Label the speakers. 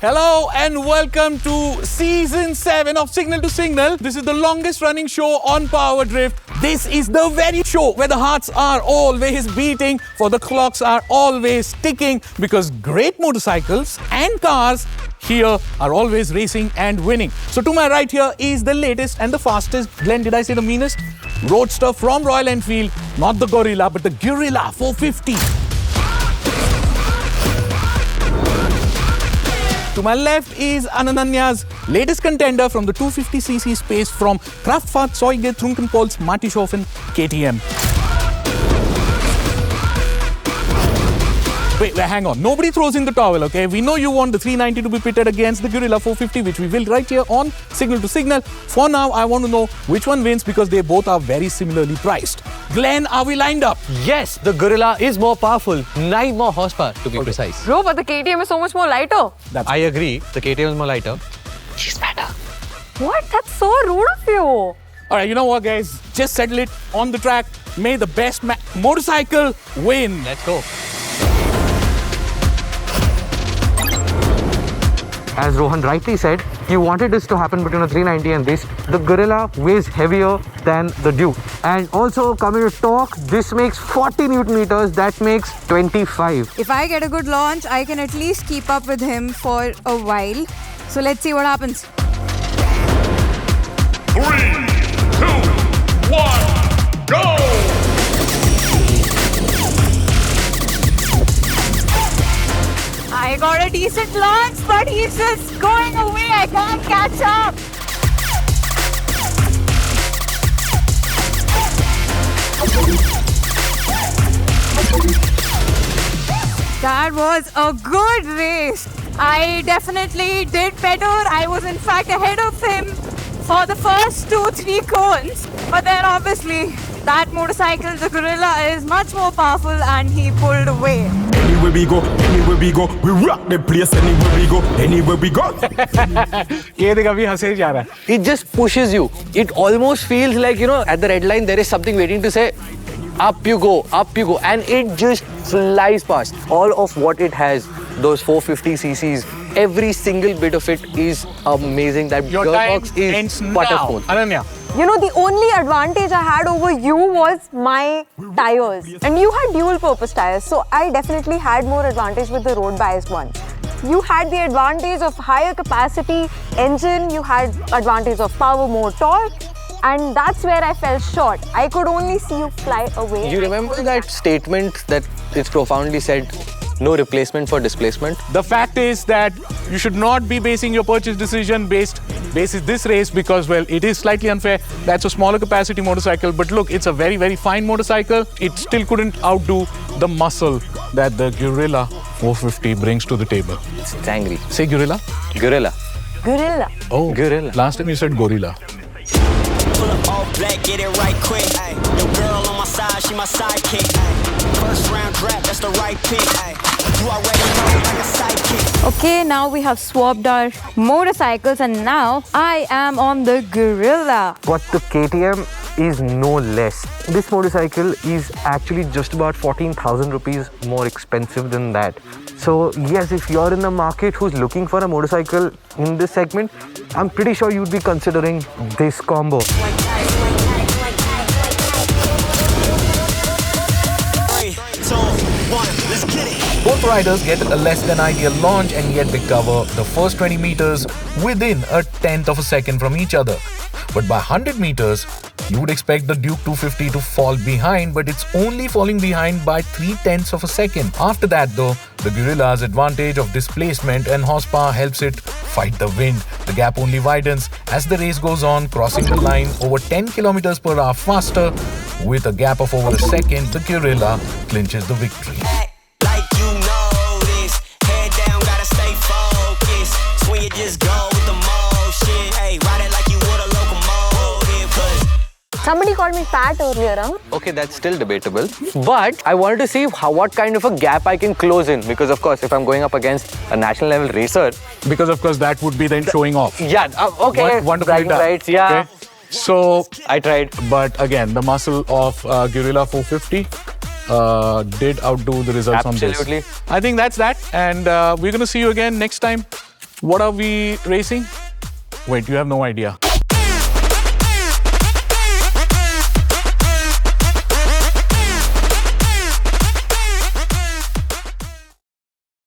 Speaker 1: Hello and welcome to Season 7 of Signal to Signal. This is the longest running show on PowerDrift. This is the very show where the hearts are always beating, for the clocks are always ticking, because great motorcycles and cars here are always racing and winning. So to my right here is the latest and the fastest, Glen, did I say the meanest? Roadster from Royal Enfield, not the Guerrilla, but the Guerrilla 450. To my left is Ananya's latest contender from the 250cc space from Kraftfahrzeuge Trunkenpolz Martishofen KTM. Wait, hang on. Nobody throws in the towel, okay? We know you want the 390 to be pitted against the Guerrilla 450, which we will right here on Signal to Signal. For now, I want to know which one wins, because they both are very similarly priced. Glen, are we lined up?
Speaker 2: Yes, the Guerrilla is more powerful, 9 more horsepower to be precise.
Speaker 3: Bro, but the KTM is so much more lighter.
Speaker 2: I agree, the KTM is more lighter.
Speaker 3: She's better. What? That's so rude of you.
Speaker 1: All right, you know what, guys? Just settle it on the track. May the best motorcycle win.
Speaker 2: Let's go.
Speaker 4: As Rohan rightly said, he wanted this to happen between a 390 and this. The Guerrilla weighs heavier than the Duke. And also, coming to torque, this makes 40 Newton meters, that makes 25.
Speaker 5: If I get a good launch, I can at least keep up with him for a while. So let's see what happens.
Speaker 6: 3, 2, 1, go!
Speaker 5: I got a decent launch, but he's just going away. I can't catch up. That was a good race. I definitely did better. I was in fact ahead of him for the first 2-3 cones. But then obviously that motorcycle, the Guerrilla, is much more powerful and he pulled away.
Speaker 6: Anywhere we go, we rock the place. Anywhere we go.
Speaker 2: It just pushes you. It almost feels like, you know, at the red line there is something waiting to say, up you go, and it just flies past. All of what it has, those 450cc's, every single bit of it is amazing. That gearbox is butterful.
Speaker 1: Ananya.
Speaker 3: You know, the only advantage I had over you was my tires. And you had dual purpose tires, so I definitely had more advantage with the road biased ones. You had the advantage of higher capacity engine, you had advantage of power, more torque, and that's where I fell short. I could only see you fly away.
Speaker 2: You remember that statement that it's profoundly said, no replacement for displacement?
Speaker 1: The fact is that you should not be basing your purchase decision based this race, because, well, it is slightly unfair. That's a smaller capacity motorcycle, but look, it's a very, very fine motorcycle. It still couldn't outdo the muscle that the Guerrilla 450 brings to the table.
Speaker 2: It's angry.
Speaker 1: Say Guerrilla.
Speaker 2: Guerrilla.
Speaker 3: Guerrilla.
Speaker 1: Oh,
Speaker 2: Guerrilla.
Speaker 1: Last time you said Gorilla.
Speaker 7: Pull up all black, get it right quick. Ay. Your girl on my side, she my sidekick. Ay. First round draft, that's the right pick. Ay. You already know like a sidekick.
Speaker 5: Okay, now we have swapped our motorcycles and now I am on the Guerrilla.
Speaker 4: But the KTM is no less. This motorcycle is actually just about 14,000 rupees more expensive than that. So yes, if you're in the market who's looking for a motorcycle in this segment, I'm pretty sure you'd be considering this combo.
Speaker 7: 3, 2, 1, let's get it.
Speaker 1: Both riders get a less than ideal launch, and yet they cover the first 20 meters within a tenth of a second from each other. But by 100 meters, you would expect the Duke 250 to fall behind, but it's only falling behind by 3/10 of a second. After that though, the Guerrilla's advantage of displacement and horsepower helps it fight the wind. The gap only widens as the race goes on, crossing the line over 10 kilometers per hour faster. With a gap of over a second, the Guerrilla clinches the victory.
Speaker 7: Like you know this, head down, gotta stay focused. Swing it, just go with the motion. Hey, ride it like you would a locomotive. 'Cause
Speaker 3: Somebody called me fat earlier, huh?
Speaker 2: Okay, that's still debatable. But I wanted to see what kind of a gap I can close in. Because of course, if I'm going up against a national level racer.
Speaker 1: Because of course that would be then showing off.
Speaker 2: Yeah, okay.
Speaker 1: Wonderfully
Speaker 2: Bragging
Speaker 1: done.
Speaker 2: rights, yeah.
Speaker 1: Okay. So
Speaker 2: I tried.
Speaker 1: But again, the muscle of Guerrilla 450 did outdo the results on this.
Speaker 2: Absolutely.
Speaker 1: I think that's that. And we're going to see you again next time
Speaker 8: What are we racing? Wait, you have no idea.